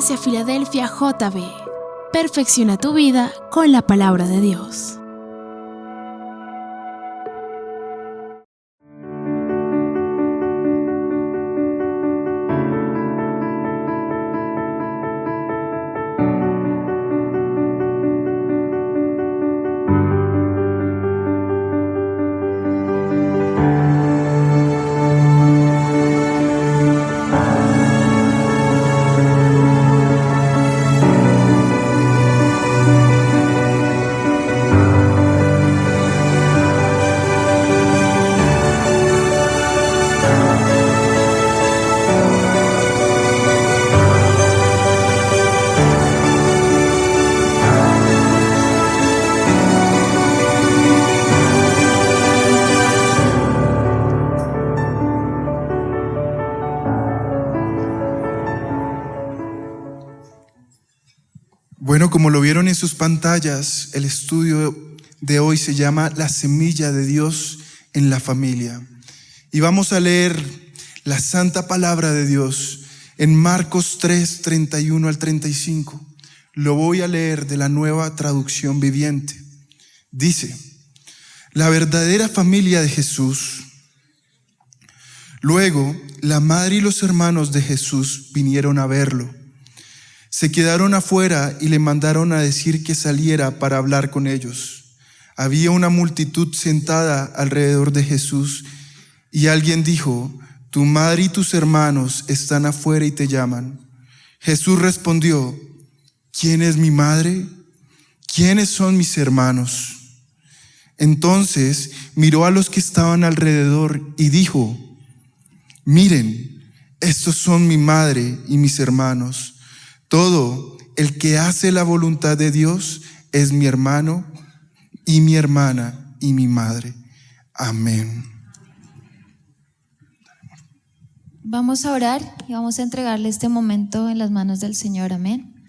Iglesia Filadelfia JB. Perfecciona tu vida con la palabra de Dios. Bueno, como lo vieron en sus pantallas, el estudio de hoy se llama La semilla de Dios en la familia. Y vamos a leer la santa palabra de Dios en Marcos 3, 31 al 35. Lo voy a leer de la Nueva Traducción Viviente. Dice: la verdadera familia de Jesús. Luego, la madre y los hermanos de Jesús vinieron a verlo. Se quedaron afuera y le mandaron a decir que saliera para hablar con ellos. Había una multitud sentada alrededor de Jesús y alguien dijo: tu madre y tus hermanos están afuera y te llaman. Jesús respondió: ¿quién es mi madre? ¿Quiénes son mis hermanos? Entonces miró a los que estaban alrededor y dijo: miren, estos son mi madre y mis hermanos. Todo el que hace la voluntad de Dios es mi hermano y mi hermana y mi madre. Amén. Vamos a orar y vamos a entregarle este momento en las manos del Señor. Amén.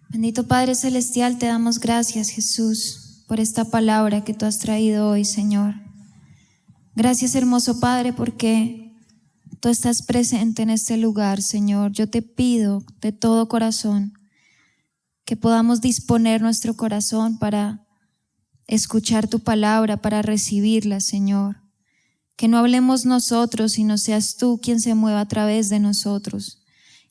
Bendito Padre Celestial, te damos gracias, Jesús, por esta palabra que tú has traído hoy, Señor. Gracias, hermoso Padre, porque tú estás presente en este lugar, Señor. Yo te pido de todo corazón que podamos disponer nuestro corazón para escuchar tu palabra, para recibirla, Señor. Que no hablemos nosotros, sino seas tú quien se mueva a través de nosotros.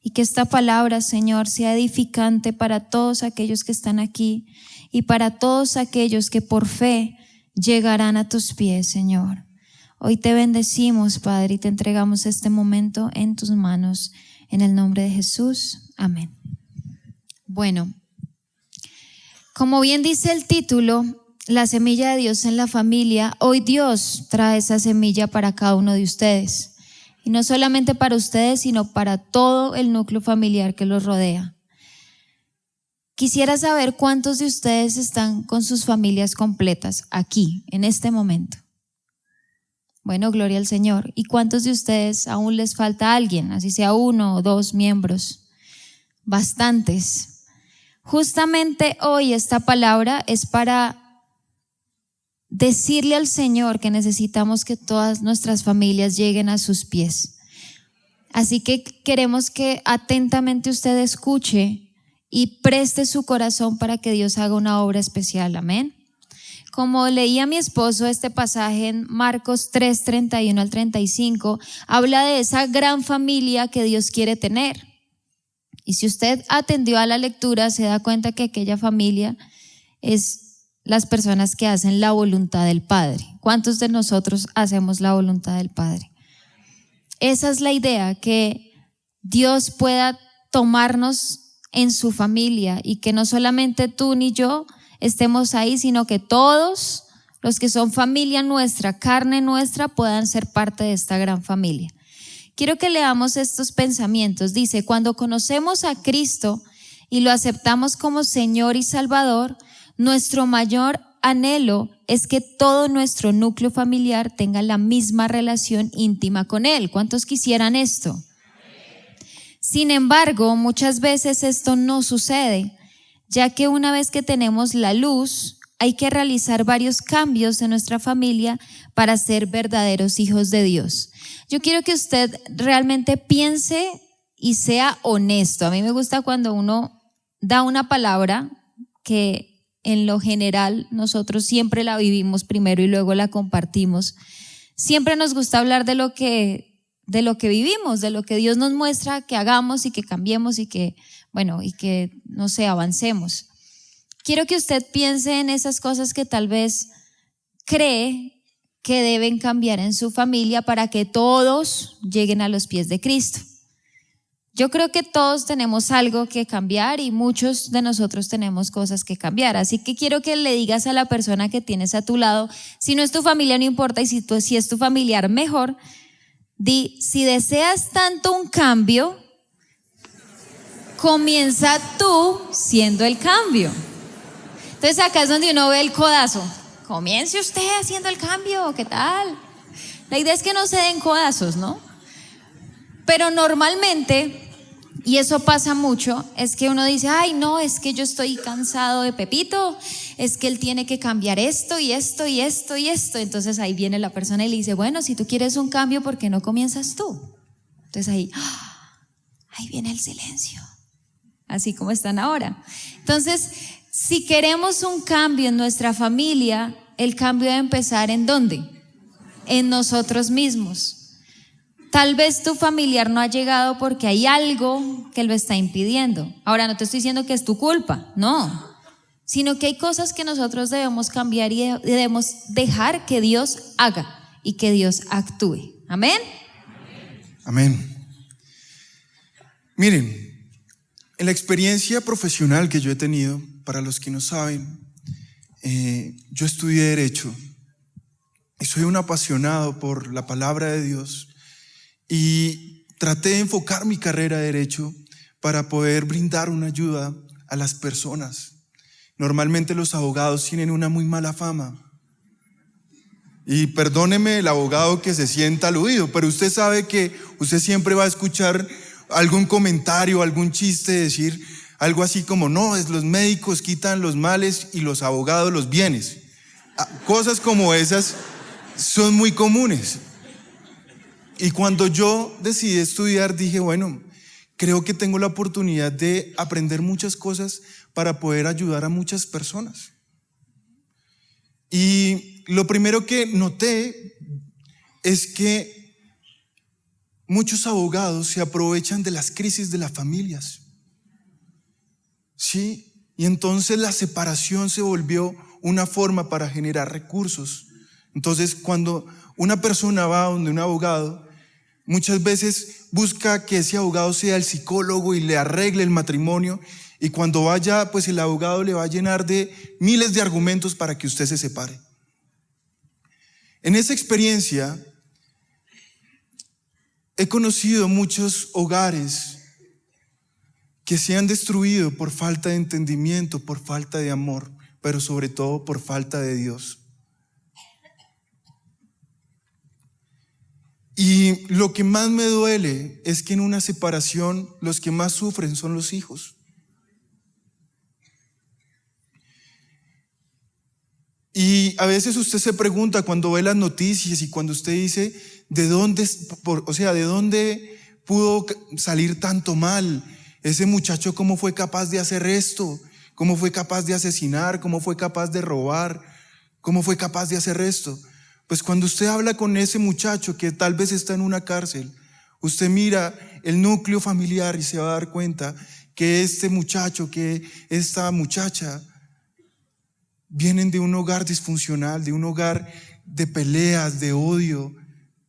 Y que esta palabra, Señor, sea edificante para todos aquellos que están aquí y para todos aquellos que por fe llegarán a tus pies, Señor. Hoy te bendecimos, Padre, y te entregamos este momento en tus manos, en el nombre de Jesús. Amén. Bueno, como bien dice el título, la semilla de Dios en la familia, hoy Dios trae esa semilla para cada uno de ustedes. Y no solamente para ustedes, sino para todo el núcleo familiar que los rodea. Quisiera saber cuántos de ustedes están con sus familias completas aquí, en este momento. Bueno, gloria al Señor. ¿Y cuántos de ustedes aún les falta alguien, así sea uno o dos miembros? Bastantes. Justamente hoy esta palabra es para decirle al Señor que necesitamos que todas nuestras familias lleguen a sus pies. Así que queremos que atentamente usted escuche y preste su corazón para que Dios haga una obra especial. Amén. Como leía mi esposo este pasaje en Marcos 3, 31 al 35, habla de esa gran familia que Dios quiere tener. Y si usted atendió a la lectura, se da cuenta que aquella familia es las personas que hacen la voluntad del Padre. ¿Cuántos de nosotros hacemos la voluntad del Padre? Esa es la idea, que Dios pueda tomarnos en su familia y que no solamente tú ni yo estemos ahí, sino que todos los que son familia nuestra, carne nuestra, puedan ser parte de esta gran familia. Quiero que leamos estos pensamientos. Dice: cuando conocemos a Cristo y lo aceptamos como Señor y Salvador, nuestro mayor anhelo es que todo nuestro núcleo familiar tenga la misma relación íntima con Él. ¿Cuántos quisieran esto? Sin embargo, muchas veces esto no sucede, ya que una vez que tenemos la luz, hay que realizar varios cambios en nuestra familia para ser verdaderos hijos de Dios. Yo quiero que usted realmente piense y sea honesto. A mí me gusta cuando uno da una palabra que en lo general nosotros siempre la vivimos primero y luego la compartimos. Siempre nos gusta hablar de lo que vivimos, de lo que Dios nos muestra que hagamos y que cambiemos y que, no sé, avancemos. Quiero que usted piense en esas cosas que tal vez cree que deben cambiar en su familia para que todos lleguen a los pies de Cristo. Yo creo que todos tenemos algo que cambiar y muchos de nosotros tenemos cosas que cambiar. Así que quiero que le digas a la persona que tienes a tu lado, si no es tu familia no importa, y si es tu familiar mejor, di, si deseas tanto un cambio, comienza tú siendo el cambio. Entonces acá es donde uno ve el codazo. Comience usted haciendo el cambio, ¿qué tal? La idea es que no se den codazos, ¿no? Pero normalmente, y eso pasa mucho, es que uno dice, ay no, es que yo estoy cansado de Pepito, es que él tiene que cambiar esto y esto y esto y esto. Entonces ahí viene la persona y le dice, bueno, si tú quieres un cambio, ¿por qué no comienzas tú? Entonces ahí viene el silencio, así como están ahora. Entonces, si queremos un cambio en nuestra familia, el cambio debe empezar ¿en dónde? En nosotros mismos. Tal vez tu familiar no ha llegado porque hay algo que lo está impidiendo. Ahora, no te estoy diciendo que es tu culpa, no, sino que hay cosas que nosotros debemos cambiar y debemos dejar que Dios haga y que Dios actúe. ¿Amén? Amén. Miren, en la experiencia profesional que yo he tenido, para los que no saben, yo estudié Derecho y soy un apasionado por la palabra de Dios. Y traté de enfocar mi carrera de Derecho para poder brindar una ayuda a las personas. Normalmente los abogados tienen una muy mala fama. Y perdóneme el abogado que se sienta aludido, pero usted sabe que usted siempre va a escuchar algún comentario, algún chiste, decir algo así como, no, es los médicos quitan los males y los abogados los bienes. Cosas como esas son muy comunes. Y cuando yo decidí estudiar, dije, bueno, creo que tengo la oportunidad de aprender muchas cosas para poder ayudar a muchas personas. Y lo primero que noté es que muchos abogados se aprovechan de las crisis de las familias. ¿Sí? Y entonces la separación se volvió una forma para generar recursos. Entonces, cuando una persona va donde un abogado, muchas veces busca que ese abogado sea el psicólogo y le arregle el matrimonio, y cuando vaya, pues el abogado le va a llenar de miles de argumentos para que usted se separe. En esa experiencia he conocido muchos hogares que se han destruido por falta de entendimiento, por falta de amor, pero sobre todo por falta de Dios. Y lo que más me duele es que en una separación los que más sufren son los hijos. Y a veces usted se pregunta cuando ve las noticias y cuando usted dice, ¿de dónde pudo salir tanto mal? Ese muchacho, ¿cómo fue capaz de hacer esto? ¿Cómo fue capaz de asesinar? ¿Cómo fue capaz de robar? ¿Cómo fue capaz de hacer esto? Pues cuando usted habla con ese muchacho que tal vez está en una cárcel, usted mira el núcleo familiar y se va a dar cuenta que este muchacho, que esta muchacha vienen de un hogar disfuncional, de un hogar de peleas, de odio,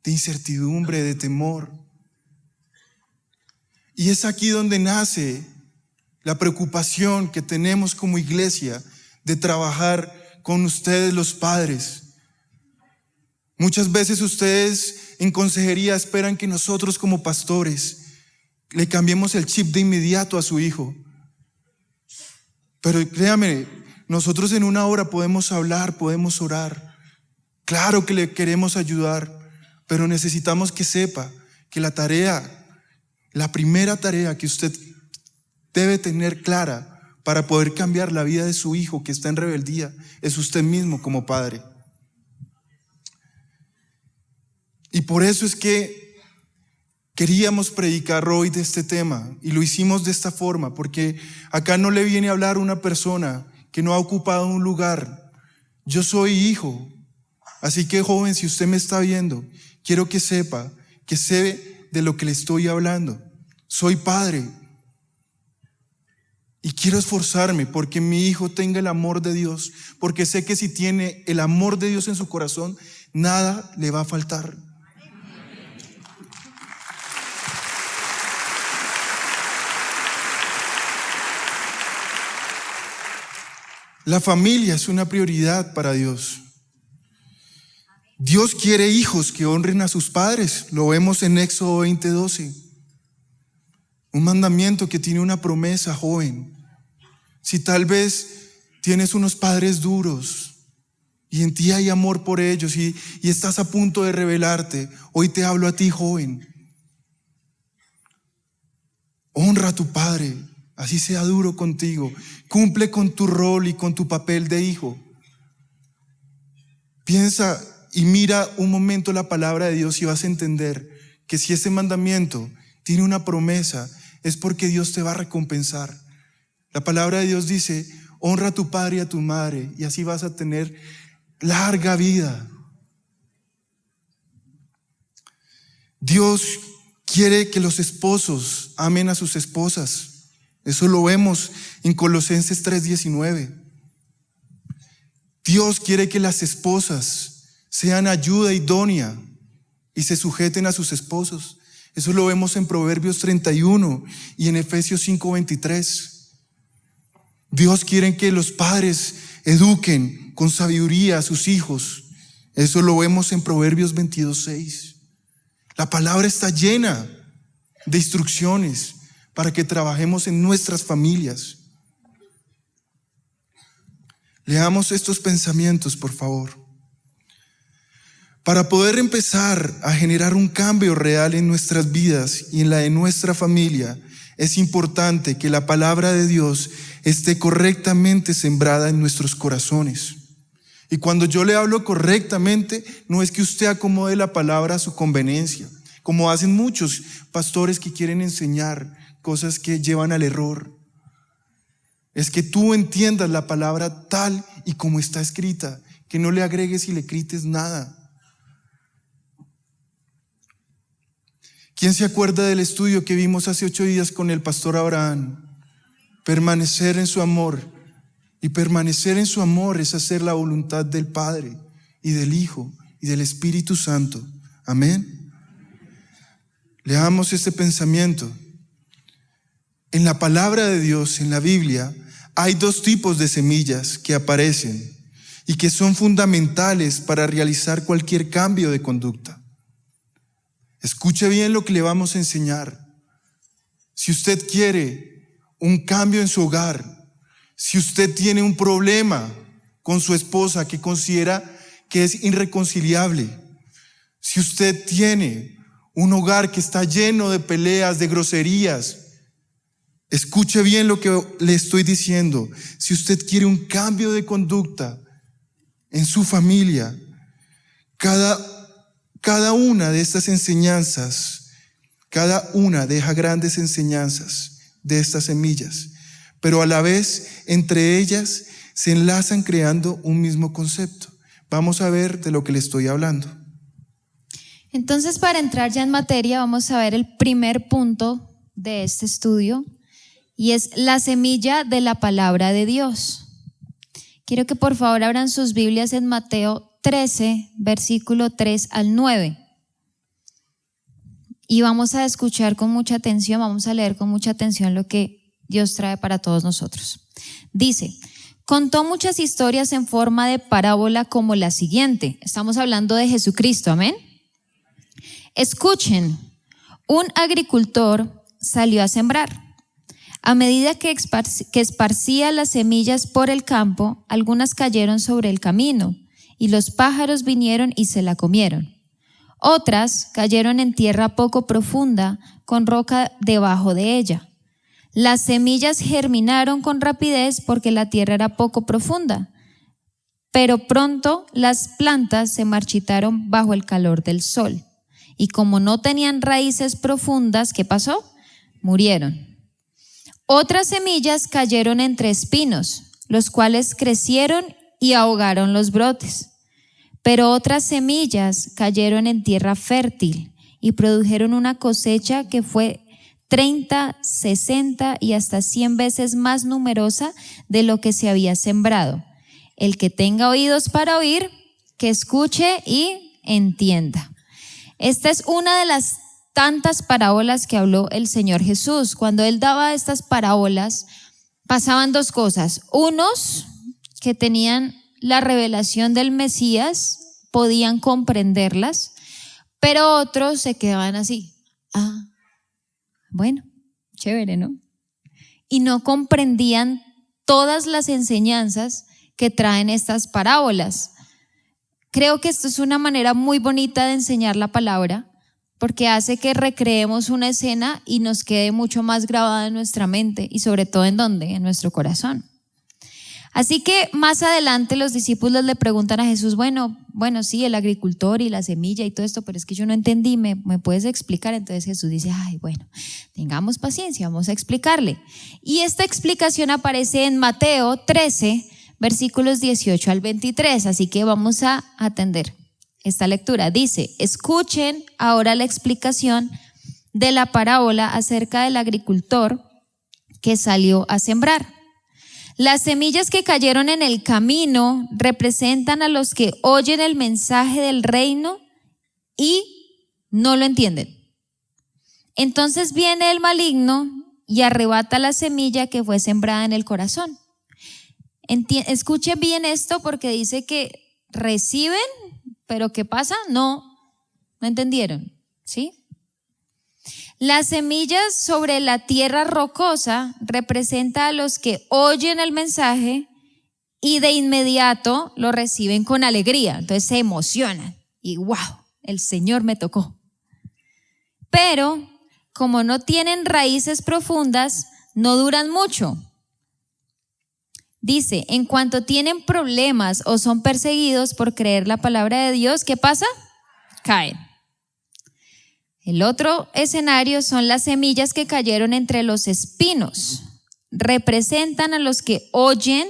de incertidumbre, de temor. Y es aquí donde nace la preocupación que tenemos como iglesia de trabajar con ustedes los padres. Muchas veces ustedes en consejería esperan que nosotros como pastores le cambiemos el chip de inmediato a su hijo. Pero créame, nosotros en una hora podemos hablar, podemos orar. Claro que le queremos ayudar, pero necesitamos que sepa que la primera tarea que usted debe tener clara para poder cambiar la vida de su hijo que está en rebeldía es usted mismo como padre. Y por eso es que Queríamos predicar hoy de este tema y lo hicimos de esta forma porque acá no le viene a hablar una persona que no ha ocupado un lugar. Yo soy hijo, así que joven, si usted me está viendo, quiero que sepa que sé de lo que le estoy hablando. Soy padre y quiero esforzarme porque mi hijo tenga el amor de Dios, porque sé que si tiene el amor de Dios en su corazón, nada le va a faltar. La familia es una prioridad para Dios. Dios quiere hijos que honren a sus padres. Lo vemos en Éxodo 20:12. Un mandamiento que tiene una promesa, joven. Si tal vez tienes unos padres duros y en ti hay amor por ellos y estás a punto de rebelarte, hoy te hablo a ti, joven. Honra a tu padre. Así sea duro contigo. Cumple con tu rol y con tu papel de hijo. Piensa y mira un momento la palabra de Dios y vas a entender que si ese mandamiento tiene una promesa, es porque Dios te va a recompensar. La palabra de Dios dice, honra a tu padre y a tu madre, y así vas a tener larga vida. Dios quiere que los esposos amen a sus esposas. Eso lo vemos en Colosenses 3:19. Dios quiere que las esposas sean ayuda idónea y se sujeten a sus esposos. Eso lo vemos en Proverbios 31 y en Efesios 5:23. Dios quiere que los padres eduquen con sabiduría a sus hijos. Eso lo vemos en Proverbios 22:6. La palabra está llena de instrucciones para que trabajemos en nuestras familias. Leamos estos pensamientos, por favor. Para poder empezar a generar un cambio real en nuestras vidas y en la de nuestra familia, es importante que la palabra de Dios esté correctamente sembrada en nuestros corazones. Y cuando yo le hablo correctamente, no es que usted acomode la palabra a su conveniencia, como hacen muchos pastores que quieren enseñar cosas que llevan al error. Es que tú entiendas la palabra tal y como está escrita, que no le agregues y le quites nada. ¿Quién se acuerda del estudio que vimos hace 8 días con el pastor Abraham? Permanecer en su amor. Y permanecer en su amor es hacer la voluntad del Padre y del Hijo y del Espíritu Santo. Amén. Leamos este pensamiento. En la palabra de Dios, en la Biblia, hay 2 tipos de semillas que aparecen y que son fundamentales para realizar cualquier cambio de conducta. Escuche bien lo que le vamos a enseñar. Si usted quiere un cambio en su hogar, si usted tiene un problema con su esposa que considera que es irreconciliable, si usted tiene un hogar que está lleno de peleas, de groserías, escuche bien lo que le estoy diciendo. Si usted quiere un cambio de conducta en su familia, cada una de estas enseñanzas, cada una deja grandes enseñanzas de estas semillas, pero a la vez entre ellas se enlazan creando un mismo concepto. Vamos a ver de lo que le estoy hablando. Entonces, para entrar ya en materia, vamos a ver el primer punto de este estudio, y es la semilla de la palabra de Dios. Quiero que por favor abran sus Biblias en Mateo 13, versículo 3 al 9. Y vamos a escuchar con mucha atención, vamos a leer con mucha atención lo que Dios trae para todos nosotros. Dice, contó muchas historias en forma de parábola como la siguiente. Estamos hablando de Jesucristo, amén. Escuchen, un agricultor salió a sembrar. A medida que esparcía las semillas por el campo, algunas cayeron sobre el camino, y los pájaros vinieron y se la comieron. Otras cayeron en tierra poco profunda, con roca debajo de ella. Las semillas germinaron con rapidez porque la tierra era poco profunda, pero pronto las plantas se marchitaron bajo el calor del sol, y como no tenían raíces profundas, ¿qué pasó? Murieron. Otras semillas cayeron entre espinos, los cuales crecieron y ahogaron los brotes. Pero otras semillas cayeron en tierra fértil y produjeron una cosecha que fue 30, 60 y hasta 100 veces más numerosa de lo que se había sembrado. El que tenga oídos para oír, que escuche y entienda. Esta es una de las tantas parábolas que habló el Señor Jesús. Cuando Él daba estas parábolas, pasaban dos cosas. Unos que tenían la revelación del Mesías, podían comprenderlas, pero otros se quedaban así. Bueno, chévere, ¿no? Y no comprendían todas las enseñanzas que traen estas parábolas. Creo que esto es una manera muy bonita de enseñar la palabra, porque hace que recreemos una escena y nos quede mucho más grabada en nuestra mente y sobre todo ¿en dónde? En nuestro corazón. Así que más adelante los discípulos le preguntan a Jesús, bueno, sí, el agricultor y la semilla y todo esto, pero es que yo no entendí, ¿me puedes explicar? Entonces Jesús dice, bueno, tengamos paciencia, vamos a explicarle. Y esta explicación aparece en Mateo 13, versículos 18 al 23, así que vamos a atender esta lectura. Dice, escuchen ahora la explicación de la parábola acerca del agricultor que salió a sembrar. Las semillas que cayeron en el camino representan a los que oyen el mensaje del reino y no lo entienden. Entonces viene el maligno y arrebata la semilla que fue sembrada en el corazón. Escuchen bien esto porque dice que reciben, pero ¿qué pasa? No entendieron, ¿sí? Las semillas sobre la tierra rocosa representa a los que oyen el mensaje y de inmediato lo reciben con alegría. Entonces se emocionan y wow, el Señor me tocó. Pero como no tienen raíces profundas, no duran mucho. Dice, en cuanto tienen problemas o son perseguidos por creer la palabra de Dios, ¿qué pasa? Caen. El otro escenario son las semillas que cayeron entre los espinos. Representan a los que oyen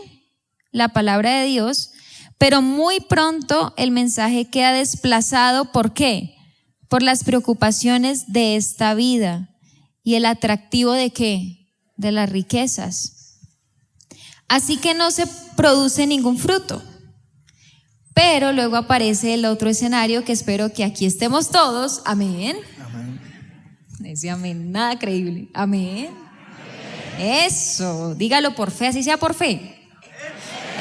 la palabra de Dios, pero muy pronto el mensaje queda desplazado. ¿Por qué? Por las preocupaciones de esta vida y el atractivo ¿de qué? De las riquezas. Así que no se produce ningún fruto. Pero luego aparece el otro escenario que espero que aquí estemos todos. Amén. Ese amén, nada creíble. Amén. Eso, dígalo por fe, así sea por fe.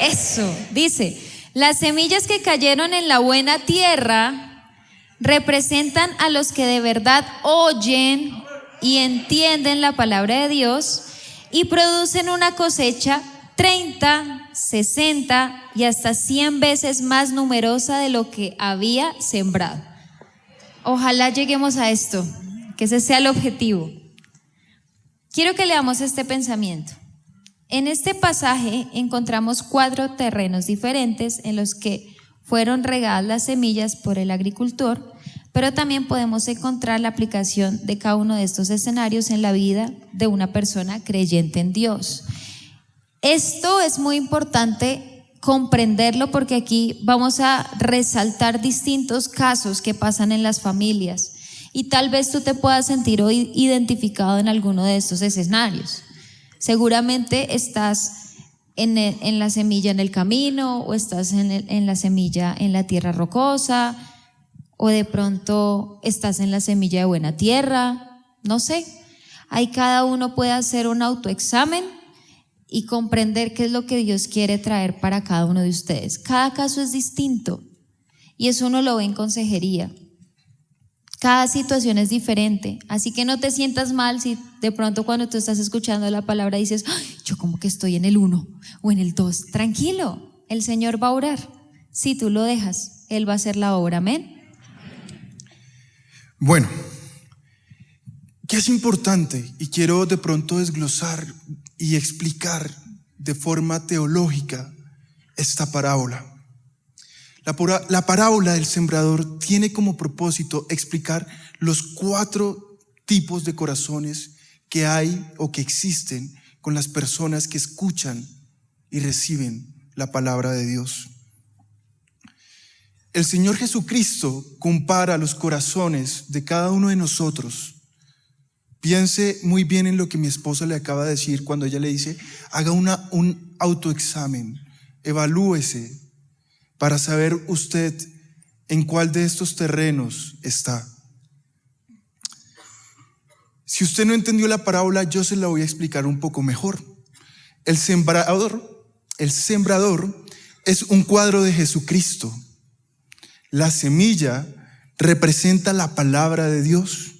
Eso, dice, las semillas que cayeron en la buena tierra representan a los que de verdad oyen y entienden la palabra de Dios y producen una cosecha 30, 60 y hasta 100 veces más numerosa de lo que había sembrado. Ojalá lleguemos a esto, que ese sea el objetivo. Quiero que leamos este pensamiento. En este pasaje encontramos 4 terrenos diferentes en los que fueron regadas las semillas por el agricultor, pero también podemos encontrar la aplicación de cada uno de estos escenarios en la vida de una persona creyente en Dios. Esto es muy importante comprenderlo porque aquí vamos a resaltar distintos casos que pasan en las familias y tal vez tú te puedas sentir hoy identificado en alguno de estos escenarios. Seguramente estás en la semilla en el camino o estás en la semilla en la tierra rocosa o de pronto estás en la semilla de buena tierra, no sé. Ahí cada uno puede hacer un autoexamen y comprender qué es lo que Dios quiere traer para cada uno de ustedes. Cada caso es distinto y eso uno lo ve en consejería. Cada situación es diferente, así que no te sientas mal si de pronto cuando tú estás escuchando la palabra dices, yo como que estoy en el 1 o en el 2. Tranquilo, el Señor va a orar. Si tú lo dejas, Él va a hacer la obra. Amén. Bueno, ¿qué es importante? Y quiero de pronto desglosar y explicar de forma teológica esta parábola. La parábola del sembrador tiene como propósito explicar los 4 tipos de corazones que hay o que existen con las personas que escuchan y reciben la palabra de Dios. El Señor Jesucristo compara los corazones de cada uno de nosotros. Piense muy bien en lo que mi esposa le acaba de decir cuando ella le dice, haga un autoexamen, evalúese para saber usted en cuál de estos terrenos está. Si usted no entendió la parábola, yo se la voy a explicar un poco mejor. El sembrador es un cuadro de Jesucristo. La semilla representa la palabra de Dios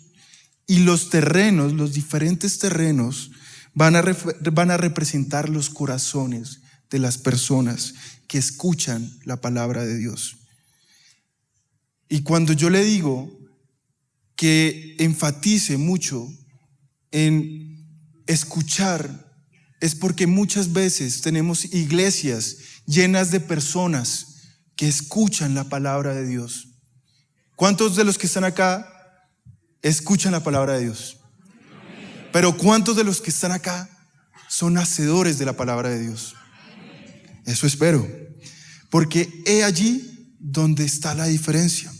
y los terrenos, los diferentes terrenos, van a representar los corazones de las personas que escuchan la palabra de Dios. Y cuando yo le digo que enfatice mucho en escuchar, es porque muchas veces tenemos iglesias llenas de personas que escuchan la palabra de Dios. ¿Cuántos de los que están acá escuchan la palabra de Dios? Pero ¿cuántos de los que están acá son hacedores de la palabra de Dios? Eso espero, porque he allí donde está la diferencia.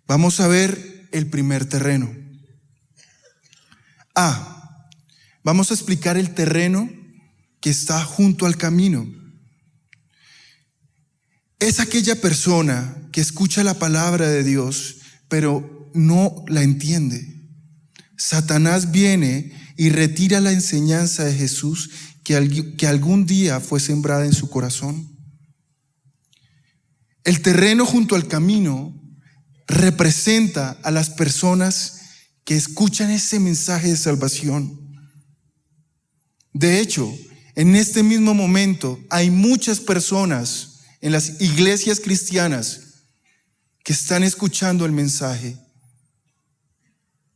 Vamos a ver el primer terreno. Vamos a explicar el terreno que está junto al camino. Es aquella persona que escucha la palabra de Dios, pero no la entiende. Satanás viene y retira la enseñanza de Jesús que algún día fue sembrada en su corazón. El terreno junto al camino representa a las personas que escuchan ese mensaje de salvación. De hecho, en este mismo momento hay muchas personas en las iglesias cristianas que están escuchando el mensaje,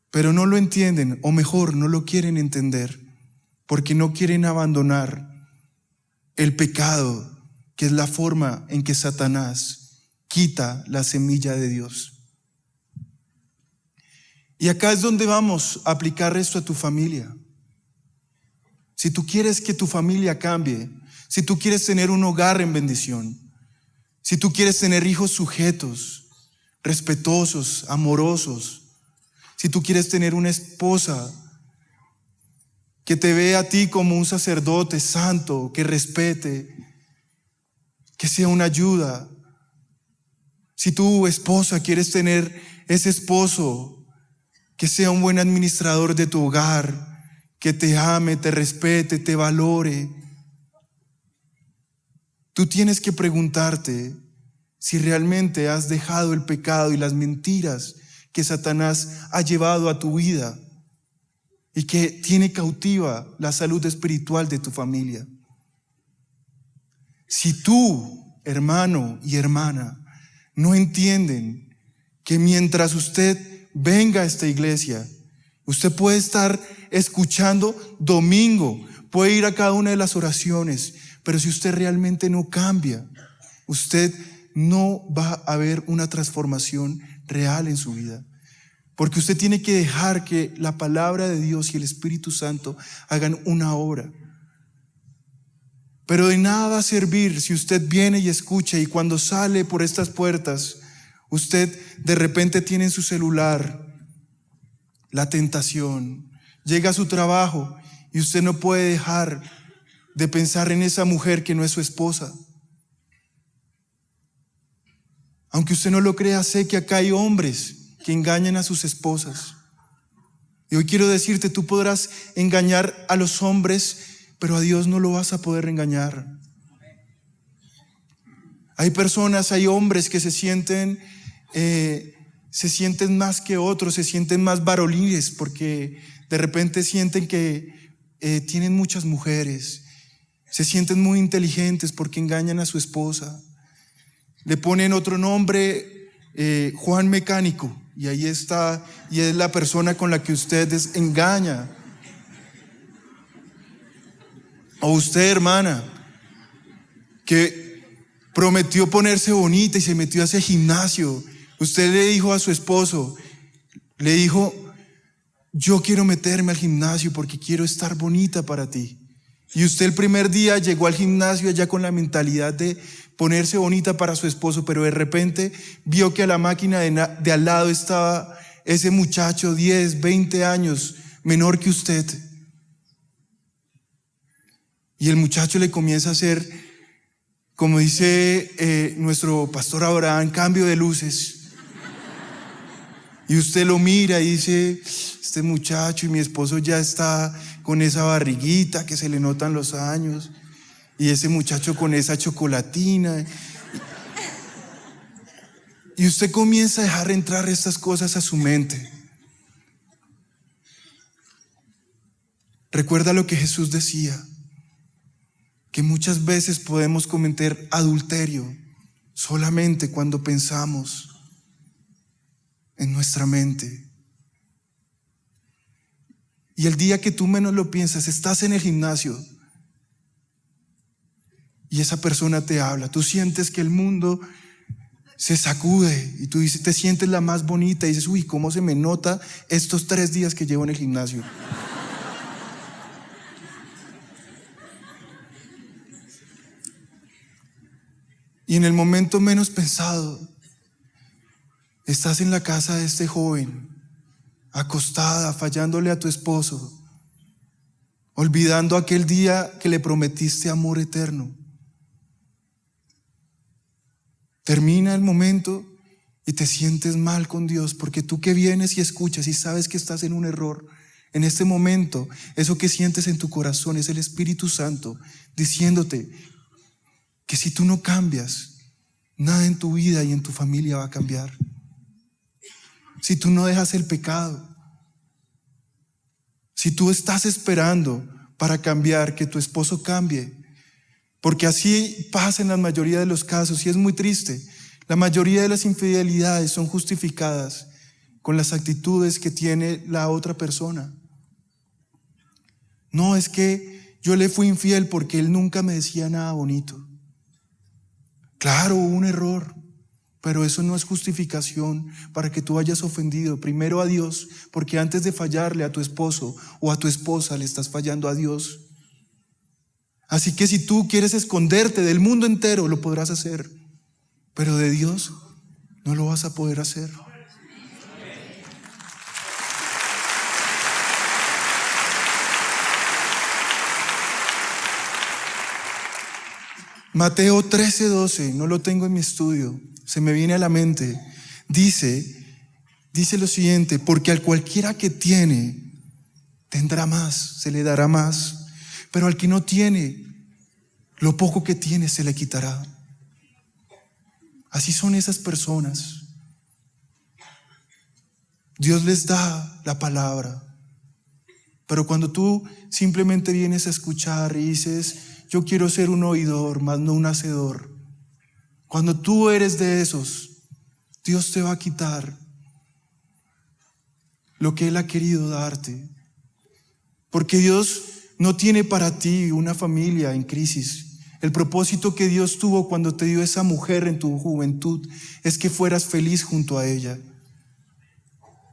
pero no lo entienden, o mejor, no lo quieren entender, porque no quieren abandonar el pecado, que es la forma en que Satanás quita la semilla de Dios. Y acá es donde vamos a aplicar esto a tu familia. Si tú quieres que tu familia cambie, si tú quieres tener un hogar en bendición, si tú quieres tener hijos sujetos, respetuosos, amorosos, si tú quieres tener una esposa que te vea a ti como un sacerdote santo, que respete, que sea una ayuda. Si tu esposa quieres tener ese esposo que sea un buen administrador de tu hogar, que te ame, te respete, te valore, tú tienes que preguntarte si realmente has dejado el pecado y las mentiras que Satanás ha llevado a tu vida y que tiene cautiva la salud espiritual de tu familia. Si tú, hermano y hermana, no entienden que mientras usted venga a esta iglesia, usted puede estar escuchando domingo, puede ir a cada una de las oraciones, pero si usted realmente no cambia, usted no va a ver una transformación real en su vida. Porque usted tiene que dejar que la palabra de Dios y el Espíritu Santo hagan una obra. Pero de nada va a servir si usted viene y escucha y cuando sale por estas puertas, usted de repente tiene en su celular la tentación, llega a su trabajo y usted no puede dejar de pensar en esa mujer que no es su esposa. Aunque usted no lo crea, sé que acá hay hombres que engañan a sus esposas. Y hoy quiero decirte, tú podrás engañar a los hombres, pero a Dios no lo vas a poder engañar. Hay personas, hay hombres que se sienten más que otros, se sienten más varoniles porque de repente sienten que tienen muchas mujeres, se sienten muy inteligentes porque engañan a su esposa. Le ponen otro nombre, Juan Mecánico, y ahí está, y es la persona con la que usted engaña. O usted, hermana, que prometió ponerse bonita y se metió a ese gimnasio. Usted le dijo a su esposo, le dijo, yo quiero meterme al gimnasio porque quiero estar bonita para ti. Y usted el primer día llegó al gimnasio allá con la mentalidad de ponerse bonita para su esposo, pero de repente vio que a la máquina de al lado estaba ese muchacho 10, 20 años menor que usted. Y el muchacho le comienza a hacer, como dice nuestro pastor Abraham, cambio de luces. Y usted lo mira y dice, este muchacho y mi esposo ya está con esa barriguita que se le notan los años, y ese muchacho con esa chocolatina. Y usted comienza a dejar entrar estas cosas a su mente. Recuerda lo que Jesús decía, que muchas veces podemos cometer adulterio solamente cuando pensamos en nuestra mente. Y el día que tú menos lo piensas, estás en el gimnasio y esa persona te habla. Tú sientes que el mundo se sacude y tú dices, te sientes la más bonita y dices, uy, ¿cómo se me nota estos 3 días que llevo en el gimnasio? Y en el momento menos pensado, estás en la casa de este joven, acostada, fallándole a tu esposo, olvidando aquel día que le prometiste amor eterno. Termina el momento y te sientes mal con Dios, porque tú que vienes y escuchas y sabes que estás en un error, en este momento, eso que sientes en tu corazón es el Espíritu Santo diciéndote que si tú no cambias, nada en tu vida y en tu familia va a cambiar. Si tú no dejas el pecado, si tú estás esperando para cambiar, que tu esposo cambie, porque así pasa en la mayoría de los casos y es muy triste. La mayoría de las infidelidades son justificadas con las actitudes que tiene la otra persona. No, es que yo le fui infiel porque él nunca me decía nada bonito. Claro, hubo un error, pero eso no es justificación para que tú hayas ofendido primero a Dios, porque antes de fallarle a tu esposo o a tu esposa le estás fallando a Dios. Así que si tú quieres esconderte del mundo entero, lo podrás hacer, pero de Dios no lo vas a poder hacer. Mateo 13:12, no lo tengo en mi estudio, se me viene a la mente. Dice lo siguiente: porque al cualquiera que tiene, tendrá más, se le dará más, pero al que no tiene, lo poco que tiene se le quitará. Así son esas personas. Dios les da la palabra, pero cuando tú simplemente vienes a escuchar y dices, yo quiero ser un oidor, más no un hacedor. Cuando tú eres de esos, Dios te va a quitar lo que Él ha querido darte. Porque Dios no tiene para ti una familia en crisis. El propósito que Dios tuvo cuando te dio esa mujer en tu juventud es que fueras feliz junto a ella.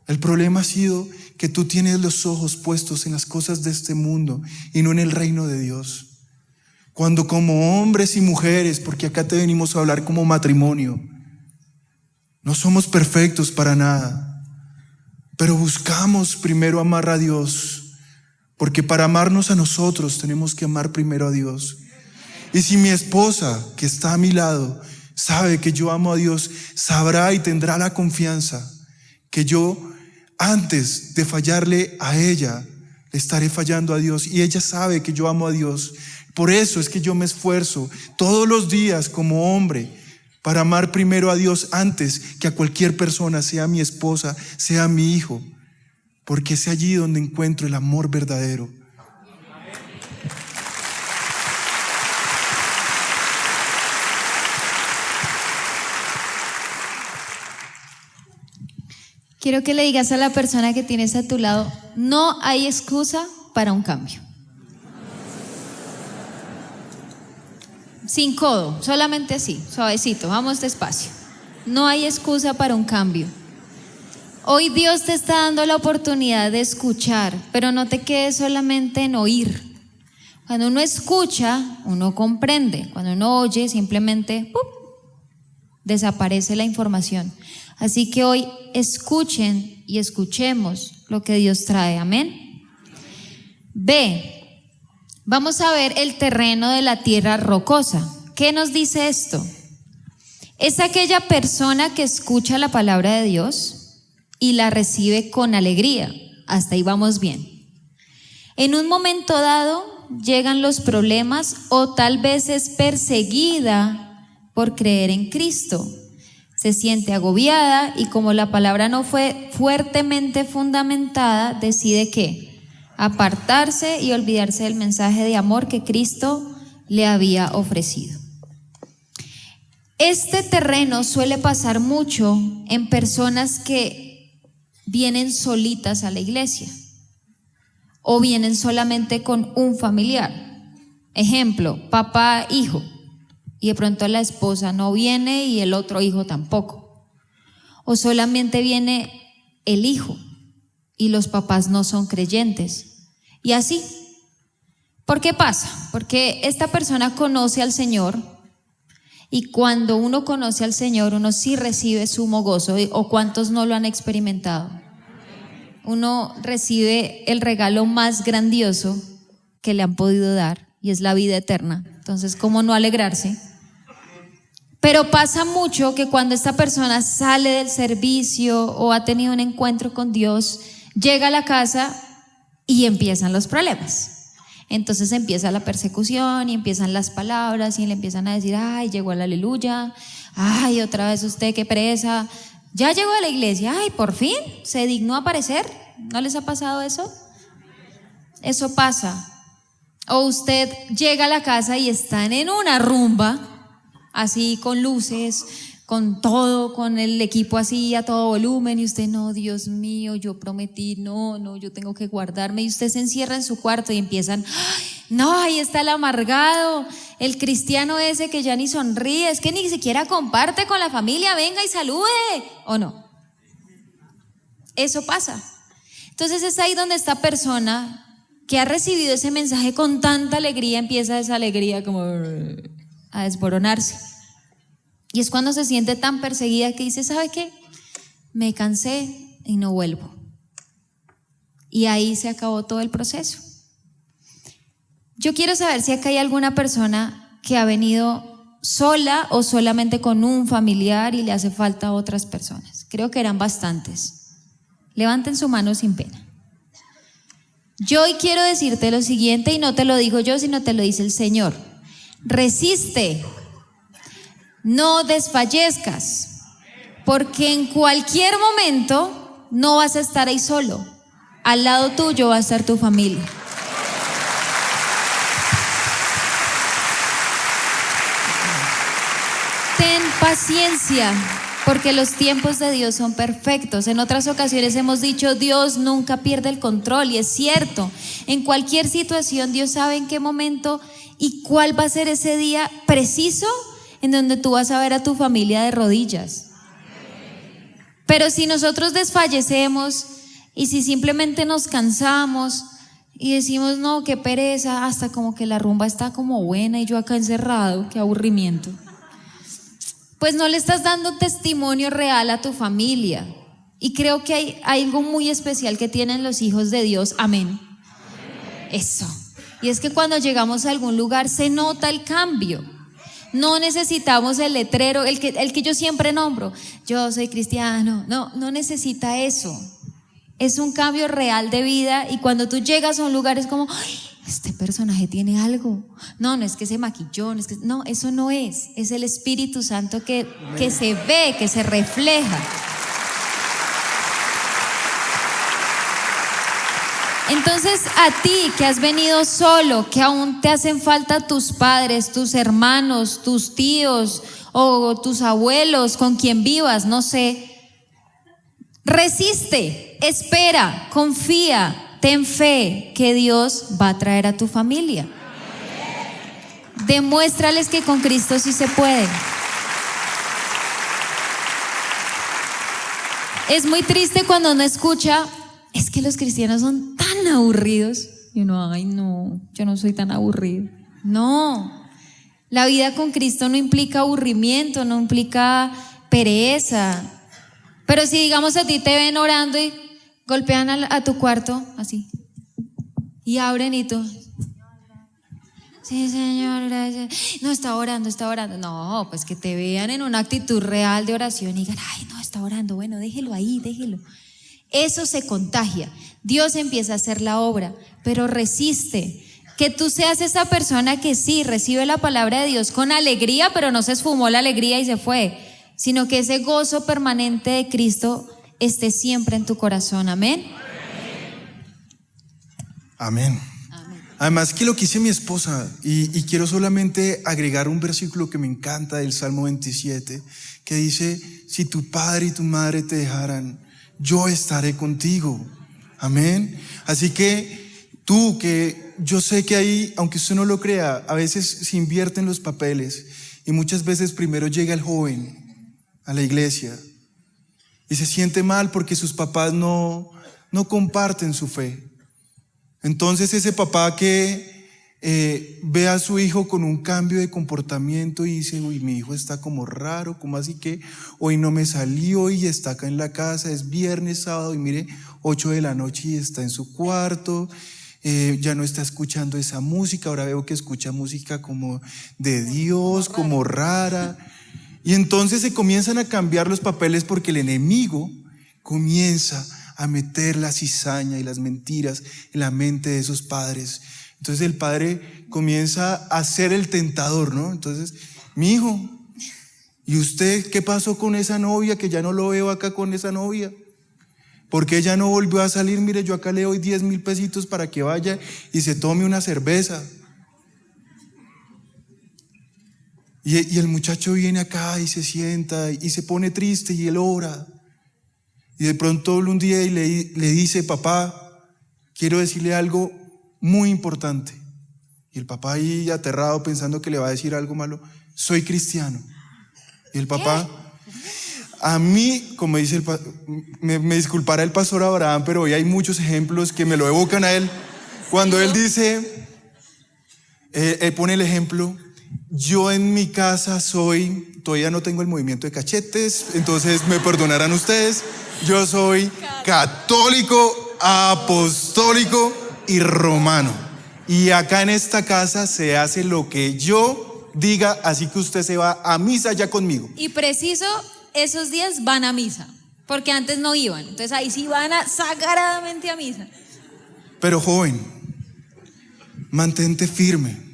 El problema ha sido que tú tienes los ojos puestos en las cosas de este mundo y no en el reino de Dios. Cuando como hombres y mujeres, porque acá te venimos a hablar como matrimonio, no somos perfectos para nada, pero buscamos primero amar a Dios, porque para amarnos a nosotros tenemos que amar primero a Dios. Y si mi esposa, que está a mi lado, sabe que yo amo a Dios, sabrá y tendrá la confianza que yo, antes de fallarle a ella, le estaré fallando a Dios, y ella sabe que yo amo a Dios. Por eso es que yo me esfuerzo todos los días como hombre para amar primero a Dios antes que a cualquier persona, sea mi esposa, sea mi hijo, porque es allí donde encuentro el amor verdadero. Quiero que le digas a la persona que tienes a tu lado, no hay excusa para un cambio. sin codo, solamente así, suavecito, vamos despacio. No hay excusa para un cambio. Hoy Dios te está dando la oportunidad de escuchar, pero no te quedes solamente en oír. Cuando uno escucha, uno comprende. Cuando uno oye, simplemente ¡pum!, desaparece la información. Así que hoy escuchen y escuchemos lo que Dios trae. Amén. B. Vamos a ver el terreno de la tierra rocosa. ¿Qué nos dice esto? Es aquella persona que escucha la palabra de Dios y la recibe con alegría. Hasta ahí vamos bien. En un momento dado llegan los problemas o tal vez es perseguida por creer en Cristo. Se siente agobiada y como la palabra no fue fuertemente fundamentada, decide ¿qué? Apartarse y olvidarse del mensaje de amor que Cristo le había ofrecido. Este terreno suele pasar mucho en personas que vienen solitas a la iglesia o vienen solamente con un familiar. Ejemplo, papá, hijo, y de pronto la esposa no viene y el otro hijo tampoco. O solamente viene el hijo y los papás no son creyentes. Y así. ¿Por qué pasa? Porque esta persona conoce al Señor y cuando uno conoce al Señor, uno sí recibe sumo gozo. ¿O cuántos no lo han experimentado? Uno recibe el regalo más grandioso que le han podido dar y es la vida eterna. Entonces, ¿cómo no alegrarse? Pero pasa mucho que cuando esta persona sale del servicio o ha tenido un encuentro con Dios, llega a la casa y empiezan los problemas. Entonces empieza la persecución y empiezan las palabras y le empiezan a decir, ay, llegó al aleluya, ay, otra vez usted, qué pereza, ya llegó a la iglesia, ay, por fin, se dignó a aparecer. ¿No les ha pasado eso? Eso pasa. O usted llega a la casa y están en una rumba, así con luces, con todo, con el equipo así a todo volumen y usted, no, Dios mío, yo prometí, no, yo tengo que guardarme, y usted se encierra en su cuarto y empiezan, no, ahí está el amargado, el cristiano ese que ya ni sonríe, es que ni siquiera comparte con la familia, venga y salude, ¿o no? Eso pasa. Entonces es ahí donde esta persona que ha recibido ese mensaje con tanta alegría, empieza esa alegría como a desboronarse. Y es cuando se siente tan perseguida que dice, ¿sabe qué? Me cansé y no vuelvo. Y ahí se acabó todo el proceso. Yo quiero saber si acá hay alguna persona que ha venido sola o solamente con un familiar y le hace falta a otras personas. Creo que eran bastantes. Levanten su mano sin pena. Yo hoy quiero decirte lo siguiente y no te lo digo yo, sino te lo dice el Señor. Resiste. No desfallezcas, porque en cualquier momento no vas a estar ahí solo. Al lado tuyo va a estar tu familia. Ten paciencia, porque los tiempos de Dios son perfectos. En otras ocasiones hemos dicho, Dios nunca pierde el control, y es cierto. En cualquier situación Dios sabe en qué momento y cuál va a ser ese día preciso en donde tú vas a ver a tu familia de rodillas. Pero si nosotros desfallecemos y si simplemente nos cansamos y decimos, no, qué pereza, hasta como que la rumba está como buena y yo acá encerrado, qué aburrimiento, pues no le estás dando testimonio real a tu familia. Y creo que hay algo muy especial que tienen los hijos de Dios. Amén. Eso. Y es que cuando llegamos a algún lugar se nota el cambio. No necesitamos el letrero, el que yo siempre nombro, yo soy cristiano. No necesita eso. Es un cambio real de vida, y cuando tú llegas a un lugar es como, ¡ay, este personaje tiene algo! No es que se maquilló, no, eso no es el Espíritu Santo que se ve, que se refleja. Entonces, a ti que has venido solo, que aún te hacen falta tus padres, tus hermanos, tus tíos o tus abuelos, con quien vivas, no sé, resiste, espera, confía, ten fe que Dios va a traer a tu familia. Demuéstrales que con Cristo sí se puede. Es muy triste cuando uno escucha, es que los cristianos son tan aburridos. Y uno, ay no, yo no soy tan aburrido. No, la vida con Cristo no implica aburrimiento, no implica pereza. Pero si digamos a ti te ven orando y golpean a tu cuarto, así, y abren y tú, sí Señor, gracias. No, está orando. No, pues que te vean en una actitud real de oración y digan, ay no, está orando, bueno, déjelo ahí, déjelo. Eso se contagia. Dios empieza a hacer la obra, pero resiste. Que tú seas esa persona que sí recibe la palabra de Dios con alegría, pero no se esfumó la alegría y se fue, sino que ese gozo permanente de Cristo esté siempre en tu corazón. Amén. Amén. Además que lo que dice mi esposa, y quiero solamente agregar un versículo que me encanta del Salmo 27, que dice, si tu padre y tu madre te dejaran, yo estaré contigo. Amén. Así que tú, que yo sé que ahí, aunque usted no lo crea, a veces se invierten los papeles y muchas veces primero llega el joven a la iglesia y se siente mal porque sus papás no comparten su fe. Entonces ese papá que ve a su hijo con un cambio de comportamiento y dice, uy, mi hijo está como raro, como así que hoy no me salió y está acá en la casa, es viernes, sábado y mire, 8 de la noche y está en su cuarto, ya no está escuchando esa música, ahora veo que escucha música como de Dios, como rara. Y entonces se comienzan a cambiar los papeles porque el enemigo comienza a meter la cizaña y las mentiras en la mente de esos padres. Entonces el padre comienza a ser el tentador, ¿no? Entonces, mi hijo, ¿y usted qué pasó con esa novia que ya no lo veo acá con esa novia? ¿Por qué ella no volvió a salir? Mire, yo acá le doy 10,000 pesitos para que vaya y se tome una cerveza. Y el muchacho viene acá y se sienta y se pone triste y él ora. Y de pronto un día y le dice, papá, quiero decirle algo muy importante. Y el papá ahí aterrado pensando que le va a decir algo malo, soy cristiano. Y el papá, a mí, como dice me disculpará el pastor Abraham, pero hoy hay muchos ejemplos que me lo evocan a él. Cuando él dice, él pone el ejemplo, yo en mi casa todavía no tengo el movimiento de cachetes, entonces me perdonarán ustedes. Yo soy católico, apostólico y romano. Y acá en esta casa se hace lo que yo diga, así que usted se va a misa ya conmigo. Y preciso, esos días van a misa, porque antes no iban. Entonces ahí sí van sagradamente a misa. Pero joven, mantente firme.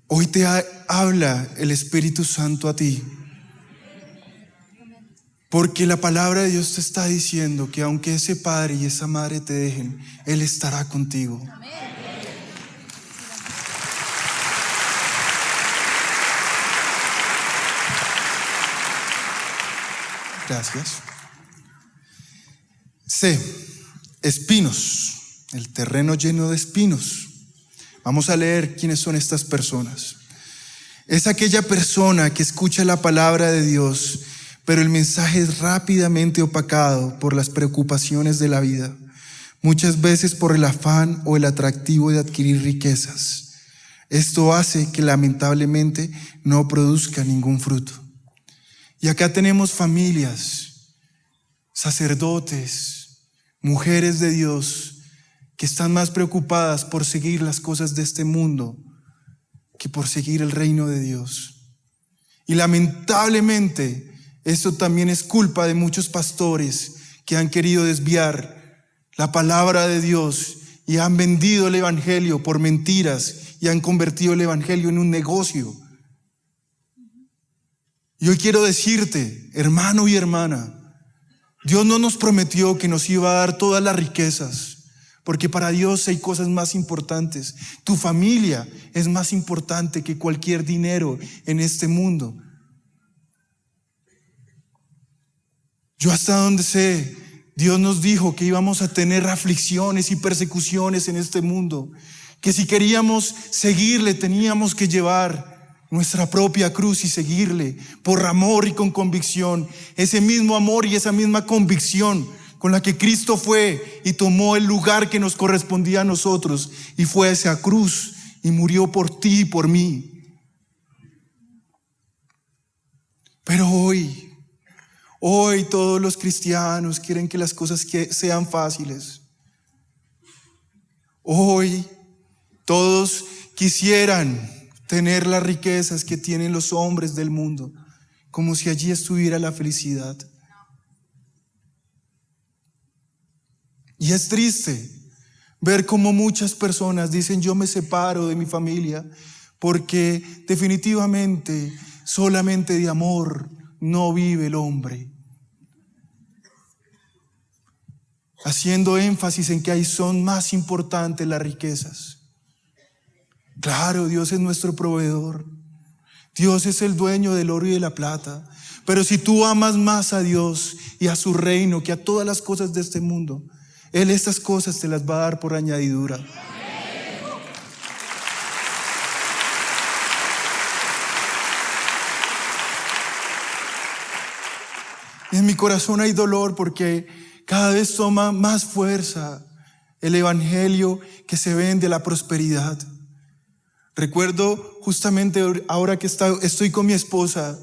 Hoy te habla el Espíritu Santo a ti. Porque la palabra de Dios te está diciendo que aunque ese padre y esa madre te dejen, Él estará contigo. Amén. Gracias. C. Espinos. El terreno lleno de espinos. Vamos a leer quiénes son estas personas. Es aquella persona que escucha la palabra de Dios, pero el mensaje es rápidamente opacado por las preocupaciones de la vida, muchas veces por el afán o el atractivo de adquirir riquezas. Esto hace que lamentablemente no produzca ningún fruto. Y acá tenemos familias, sacerdotes, mujeres de Dios que están más preocupadas por seguir las cosas de este mundo que por seguir el reino de Dios. Y lamentablemente esto también es culpa de muchos pastores que han querido desviar la palabra de Dios y han vendido el evangelio por mentiras y han convertido el evangelio en un negocio. Y hoy quiero decirte, hermano y hermana, Dios no nos prometió que nos iba a dar todas las riquezas, porque para Dios hay cosas más importantes. Tu familia es más importante que cualquier dinero en este mundo. Yo hasta donde sé, Dios nos dijo que íbamos a tener aflicciones y persecuciones en este mundo, que si queríamos seguirle teníamos que llevar nuestra propia cruz y seguirle por amor y con convicción. Ese mismo amor y esa misma convicción con la que Cristo fue y tomó el lugar que nos correspondía a nosotros y fue a esa cruz y murió por ti y por mí. Pero hoy todos los cristianos quieren que las cosas sean fáciles. Hoy todos quisieran tener las riquezas que tienen los hombres del mundo, como si allí estuviera la felicidad. Y es triste ver cómo muchas personas dicen: yo me separo de mi familia porque definitivamente solamente de amor no vive el hombre, haciendo énfasis en que ahí son más importantes las riquezas. Claro, Dios es nuestro proveedor, Dios es el dueño del oro y de la plata, pero si tú amas más a Dios y a su reino que a todas las cosas de este mundo, Él estas cosas te las va a dar por añadidura. En mi corazón hay dolor porque cada vez toma más fuerza el evangelio que se vende la prosperidad. Recuerdo justamente ahora que estoy con mi esposa,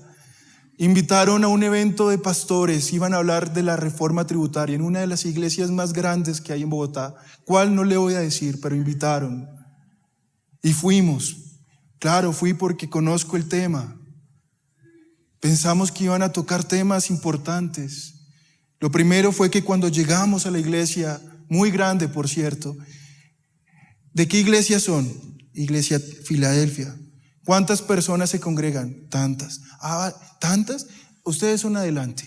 invitaron a un evento de pastores, iban a hablar de la reforma tributaria en una de las iglesias más grandes que hay en Bogotá. ¿Cuál? No le voy a decir, pero invitaron. Y fuimos. Claro, fui porque conozco el tema. Pensamos que iban a tocar temas importantes. Lo primero fue que cuando llegamos a la iglesia, muy grande por cierto, ¿de qué iglesia son? Iglesia Filadelfia. ¿Cuántas personas se congregan? Tantas. ¿Tantas? Ustedes son adelante.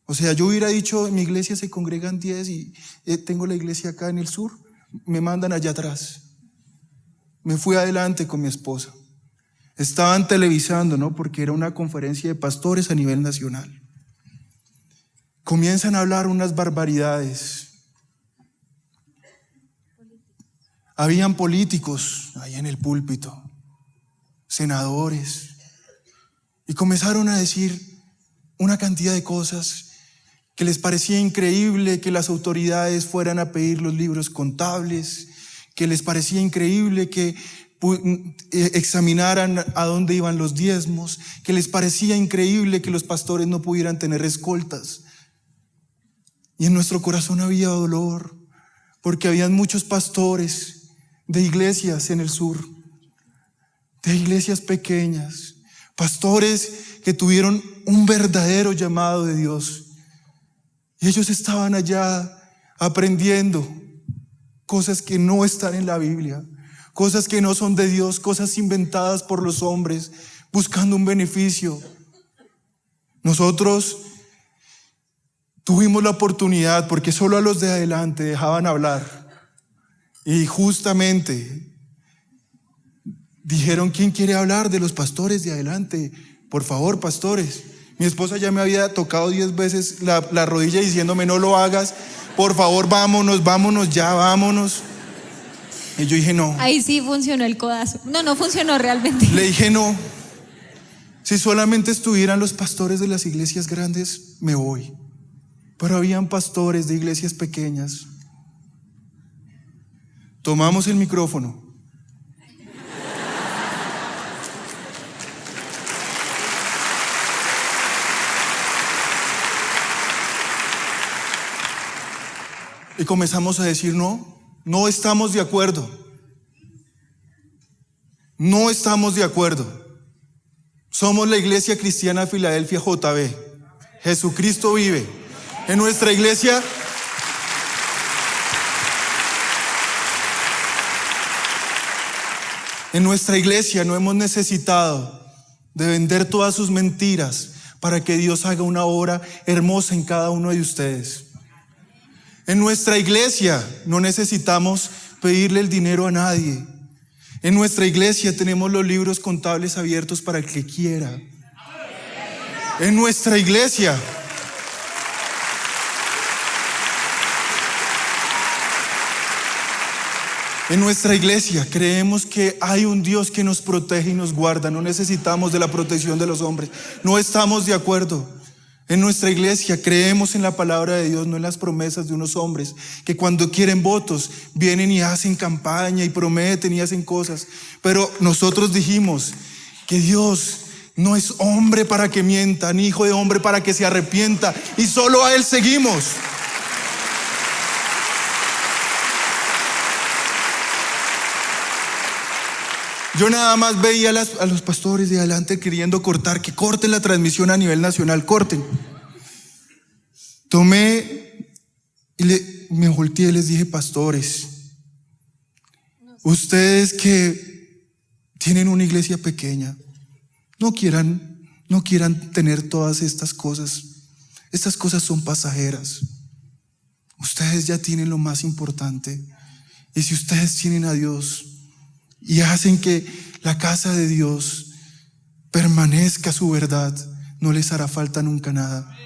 O sea, yo hubiera dicho, en mi iglesia se congregan 10 y tengo la iglesia acá en el sur, me mandan allá atrás. Me fui adelante con mi esposa. Estaban televisando, ¿no? Porque era una conferencia de pastores a nivel nacional. Comienzan a hablar unas barbaridades. Habían políticos ahí en el púlpito, senadores, y comenzaron a decir una cantidad de cosas que les parecía increíble que las autoridades fueran a pedir los libros contables, que les parecía increíble que examinaran a dónde iban los diezmos, que les parecía increíble que los pastores no pudieran tener escoltas. Y en nuestro corazón había dolor, porque habían muchos pastores de iglesias en el sur, de iglesias pequeñas, pastores que tuvieron un verdadero llamado de Dios. Y ellos estaban allá aprendiendo cosas que no están en la Biblia, cosas que no son de Dios, cosas inventadas por los hombres, buscando un beneficio. Nosotros tuvimos la oportunidad, porque solo a los de adelante dejaban hablar. Y justamente dijeron: ¿quién quiere hablar? De los pastores de adelante. Por favor, pastores. Mi esposa ya me había tocado 10 veces la rodilla diciéndome: no lo hagas, por favor, vámonos, vámonos. Y yo dije: no. Ahí sí funcionó el codazo. No funcionó realmente. Le dije: no. Si solamente estuvieran los pastores de las iglesias grandes, me voy. Pero habían pastores de iglesias pequeñas. Tomamos el micrófono. Y comenzamos a decir: no estamos de acuerdo. No estamos de acuerdo. Somos la Iglesia Cristiana Filadelfia JB. Jesucristo vive. En nuestra iglesia no hemos necesitado de vender todas sus mentiras para que Dios haga una obra hermosa en cada uno de ustedes. En nuestra iglesia no necesitamos pedirle el dinero a nadie. En nuestra iglesia tenemos los libros contables abiertos para el que quiera. En nuestra iglesia En nuestra iglesia creemos que hay un Dios que nos protege y nos guarda. No necesitamos de la protección de los hombres. No estamos de acuerdo. En nuestra iglesia creemos en la palabra de Dios, no en las promesas de unos hombres que cuando quieren votos vienen y hacen campaña y prometen y hacen cosas. Pero nosotros dijimos que Dios no es hombre para que mienta, ni hijo de hombre para que se arrepienta, y solo a Él seguimos. Yo nada más veía a los pastores de adelante queriendo cortar, que corten la transmisión a nivel nacional, corten. Tomé y me volteé y les dije: pastores, ustedes que tienen una iglesia pequeña, no quieran tener todas estas cosas. Estas cosas son pasajeras. Ustedes ya tienen lo más importante. Y si ustedes tienen a Dios y hacen que la casa de Dios permanezca su verdad, no les hará falta nunca nada.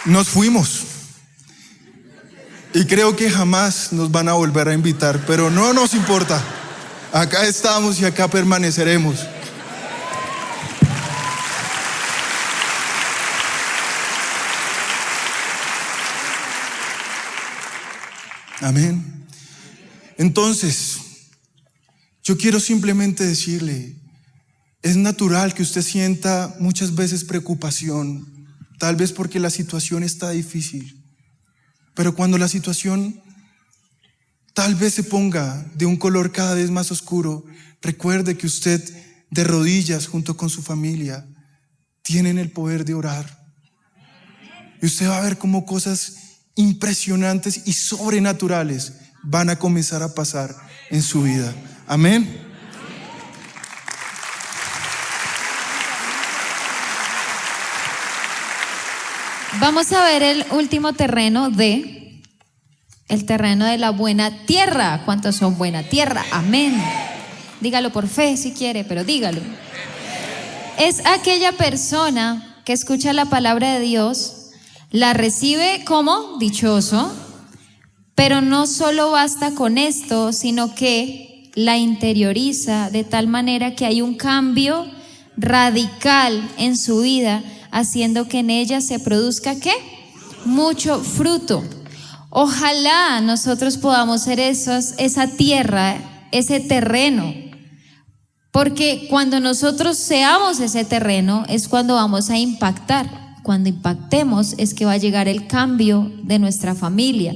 Nos fuimos y creo que jamás nos van a volver a invitar, pero no nos importa. Acá estamos y acá permaneceremos. Amén. Entonces, yo quiero simplemente decirle, es natural que usted sienta muchas veces preocupación, tal vez porque la situación está difícil, pero cuando la situación tal vez se ponga de un color cada vez más oscuro, recuerde que usted de rodillas junto con su familia tienen el poder de orar. Y usted va a ver cómo cosas impresionantes y sobrenaturales van a comenzar a pasar en su vida. Amén. Vamos a ver el último terreno el terreno de la buena tierra. ¿Cuántos son buena tierra? Amén. Dígalo por fe si quiere, pero dígalo. Es aquella persona que escucha la palabra de Dios, la recibe como dichoso, pero no solo basta con esto, sino que la interioriza de tal manera que hay un cambio radical en su vida, haciendo que en ella se produzca ¿qué? Mucho fruto. Ojalá nosotros podamos ser esa tierra, ese terreno, porque cuando nosotros seamos ese terreno es cuando vamos a impactar. Cuando impactemos es que va a llegar el cambio de nuestra familia.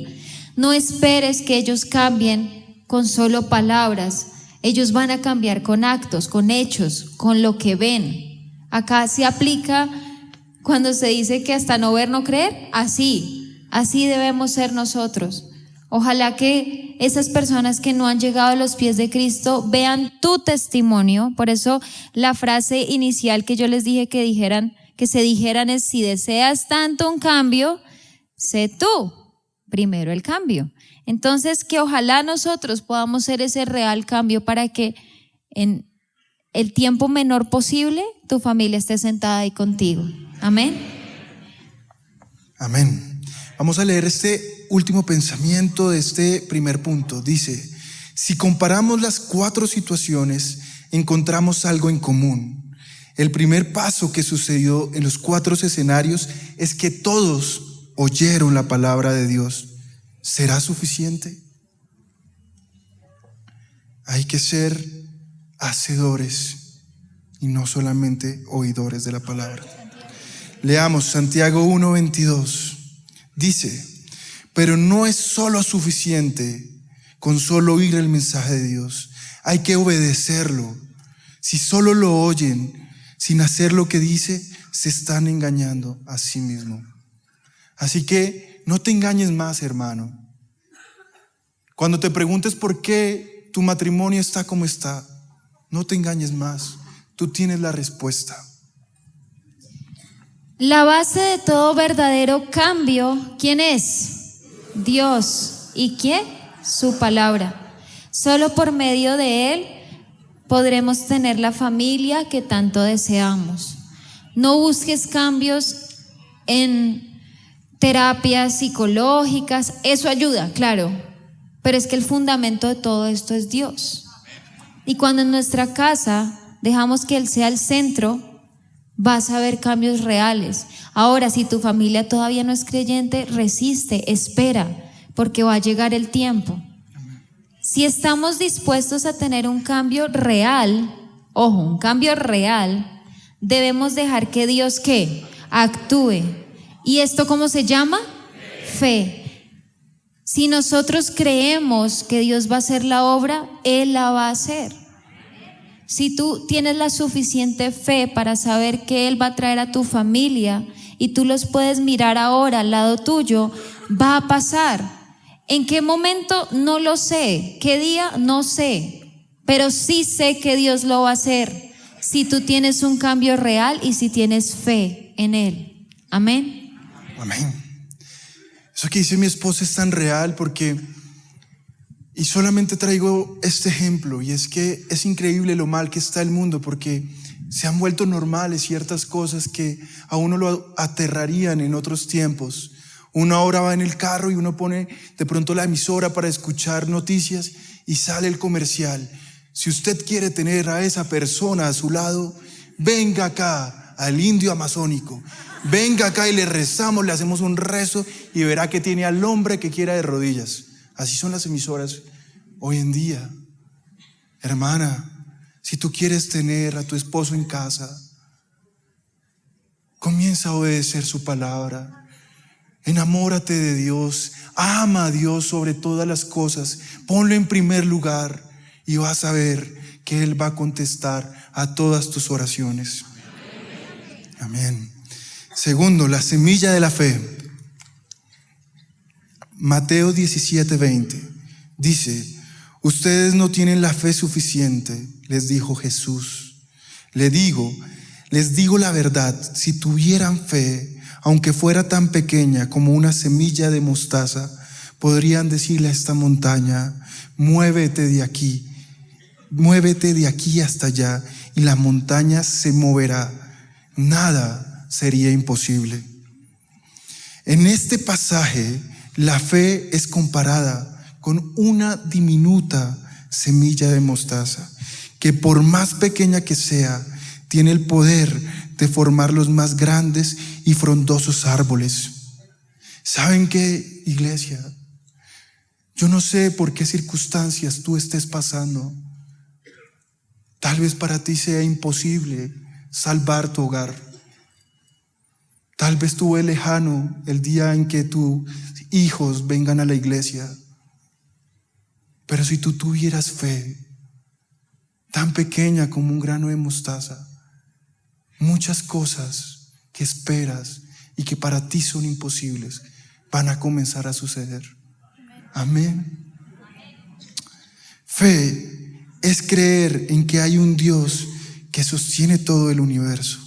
No esperes que ellos cambien con solo palabras. Ellos van a cambiar con actos, con hechos, con lo que ven. Acá se aplica cuando se dice que hasta no ver, no creer. Así debemos ser nosotros. Ojalá que esas personas que no han llegado a los pies de Cristo vean tu testimonio. Por eso la frase inicial que yo les dije que se dijeran es: si deseas tanto un cambio, sé tú primero el cambio. Entonces, que ojalá nosotros podamos ser ese real cambio para que en el tiempo menor posible tu familia esté sentada ahí contigo. Amén. Amén. Vamos a leer este último pensamiento de este primer punto. Dice: si comparamos las 4 situaciones, encontramos algo en común. El primer paso que sucedió en los 4 escenarios es que todos oyeron la palabra de Dios. ¿Será suficiente? Hay que ser hacedores y no solamente oidores de la palabra. Leamos Santiago 1:22. Dice: pero no es solo suficiente con solo oír el mensaje de Dios. Hay que obedecerlo. Si solo lo oyen sin hacer lo que dice, se están engañando a sí mismos. Así que no te engañes más, hermano. Cuando te preguntes por qué tu matrimonio está como está, no te engañes más. Tú tienes la respuesta. La base de todo verdadero cambio, ¿quién es? Dios. ¿Y qué? Su palabra. Solo por medio de Él podremos tener la familia que tanto deseamos. No busques cambios en terapias psicológicas, eso ayuda, claro, pero es que el fundamento de todo esto es Dios. Y cuando en nuestra casa dejamos que Él sea el centro, vas a ver cambios reales. Ahora, si tu familia todavía no es creyente, resiste, espera, porque va a llegar el tiempo. Si estamos dispuestos a tener un cambio real, ojo, un cambio real, debemos dejar que Dios, ¿qué? Actúe. ¿Y esto cómo se llama? Fe. Si nosotros creemos que Dios va a hacer la obra, Él la va a hacer. Si tú tienes la suficiente fe para saber que Él va a traer a tu familia y tú los puedes mirar ahora al lado tuyo, va a pasar. ¿En qué momento? No lo sé. ¿Qué día? No sé. Pero sí sé que Dios lo va a hacer si tú tienes un cambio real y si tienes fe en Él. Amén. Amén. Eso que dice mi esposa es tan real porque, y solamente traigo este ejemplo, y es que es increíble lo mal que está el mundo porque se han vuelto normales ciertas cosas que a uno lo aterrarían en otros tiempos. Uno ahora va en el carro y uno pone de pronto la emisora para escuchar noticias y sale el comercial. Si usted quiere tener a esa persona a su lado, venga acá al indio amazónico. Venga acá y le rezamos, le hacemos un rezo y verá que tiene al hombre que quiera de rodillas. Así son las emisoras hoy en día. Hermana, si tú quieres tener a tu esposo en casa, comienza a obedecer su palabra. Enamórate de Dios, ama a Dios sobre todas las cosas, ponlo en primer lugar y vas a ver que Él va a contestar a todas tus oraciones. Amén. Segundo, la semilla de la fe. Mateo 17:20 dice: ustedes no tienen la fe suficiente, les dijo Jesús. Les digo la verdad, si tuvieran fe, aunque fuera tan pequeña como una semilla de mostaza, podrían decirle a esta montaña: muévete de aquí hasta allá, y la montaña se moverá. Nada sería imposible. En este pasaje, la fe es comparada con una diminuta semilla de mostaza, que por más pequeña que sea, tiene el poder de formar los más grandes y frondosos árboles. ¿Saben qué, iglesia? Yo no sé por qué circunstancias tú estés pasando. Tal vez para ti sea imposible salvar tu hogar. Tal vez tú ves lejano el día en que tus hijos vengan a la iglesia. Pero si tú tuvieras fe, tan pequeña como un grano de mostaza, muchas cosas que esperas y que para ti son imposibles van a comenzar a suceder. Amén. Fe es creer en que hay un Dios que sostiene todo el universo.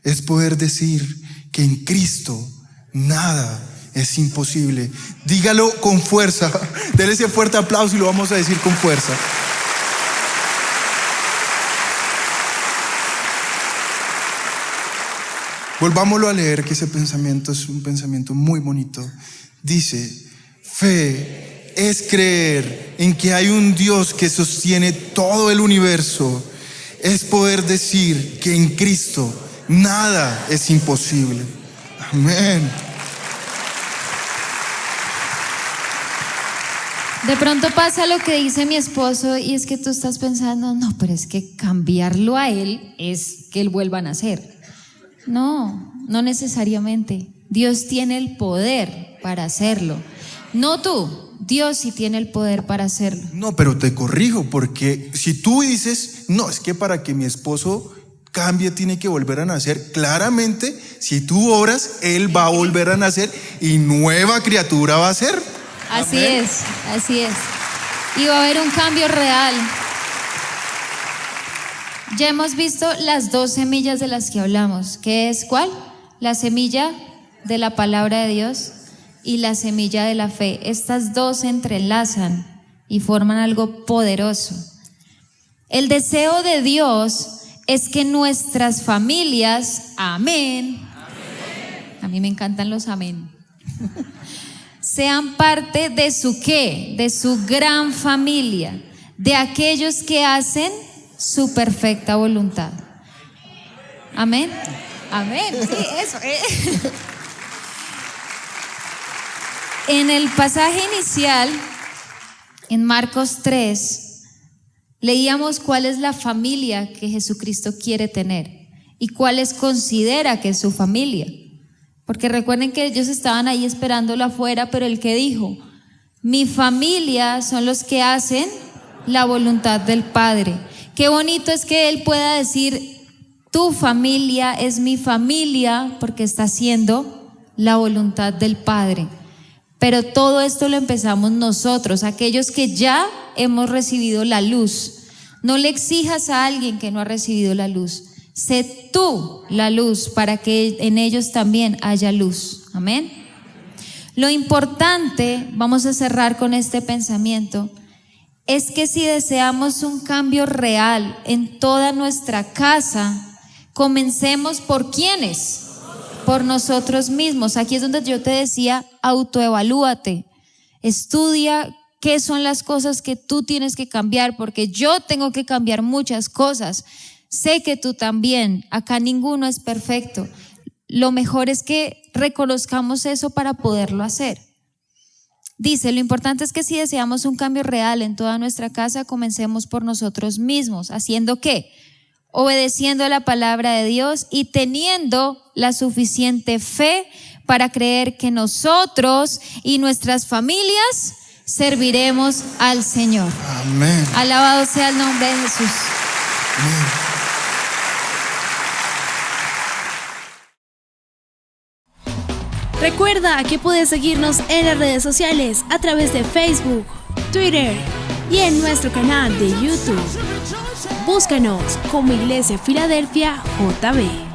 Es poder decir que en Cristo nada es imposible. Dígalo con fuerza. Dele ese fuerte aplauso y lo vamos a decir con fuerza. Volvámoslo a leer, que ese pensamiento es un pensamiento muy bonito. Dice: fe es creer en que hay un Dios que sostiene todo el universo. Es poder decir que en Cristo nada es imposible. Amén. De pronto pasa lo que dice mi esposo, y es que tú estás pensando: no, pero es que cambiarlo a él es que él vuelva a nacer. No, no necesariamente. Dios tiene el poder para hacerlo. No tú, Dios sí tiene el poder para hacerlo. No, pero te corrijo, porque si tú dices: no, es que para que mi esposo cambie tiene que volver a nacer, claramente si tú oras, él va a volver a nacer y nueva criatura va a ser. Así Amén. es, así es. Y va a haber un cambio real. Ya hemos visto las dos semillas de las que hablamos, que es ¿cuál? La semilla de la palabra de Dios y la semilla de la fe. Estas dos se entrelazan y forman algo poderoso. El deseo de Dios es que nuestras familias, amén, mí me encantan los amén. Sean parte de su ¿qué? De su gran familia, de aquellos que hacen su perfecta voluntad. Amén. Amén. Sí, eso. En el pasaje inicial, en Marcos 3, leíamos cuál es la familia que Jesucristo quiere tener y cuáles considera que es su familia. Porque recuerden que ellos estaban ahí esperándolo afuera, pero el que dijo, mi familia son los que hacen la voluntad del Padre. Qué bonito es que Él pueda decir, tu familia es mi familia, porque está haciendo la voluntad del Padre. Pero todo esto lo empezamos nosotros, aquellos que ya hemos recibido la luz. No le exijas a alguien que no ha recibido la luz. Sé tú la luz para que en ellos también haya luz. Amén. Lo importante, vamos a cerrar con este pensamiento, es que si deseamos un cambio real en toda nuestra casa, comencemos por ¿quiénes? Por nosotros mismos. Aquí es donde yo te decía, autoevalúate, estudia qué son las cosas que tú tienes que cambiar, porque yo tengo que cambiar muchas cosas. Sé que tú también, acá ninguno es perfecto. Lo mejor es que reconozcamos eso para poderlo hacer. Dice, lo importante es que si deseamos un cambio real en toda nuestra casa, comencemos por nosotros mismos. ¿Haciendo qué? Obedeciendo a la palabra de Dios y teniendo la suficiente fe para creer que nosotros y nuestras familias serviremos al Señor. Amén. Alabado sea el nombre de Jesús. Amén. Recuerda que puedes seguirnos en las redes sociales a través de Facebook, Twitter y en nuestro canal de YouTube. Búscanos como Iglesia Filadelfia JB.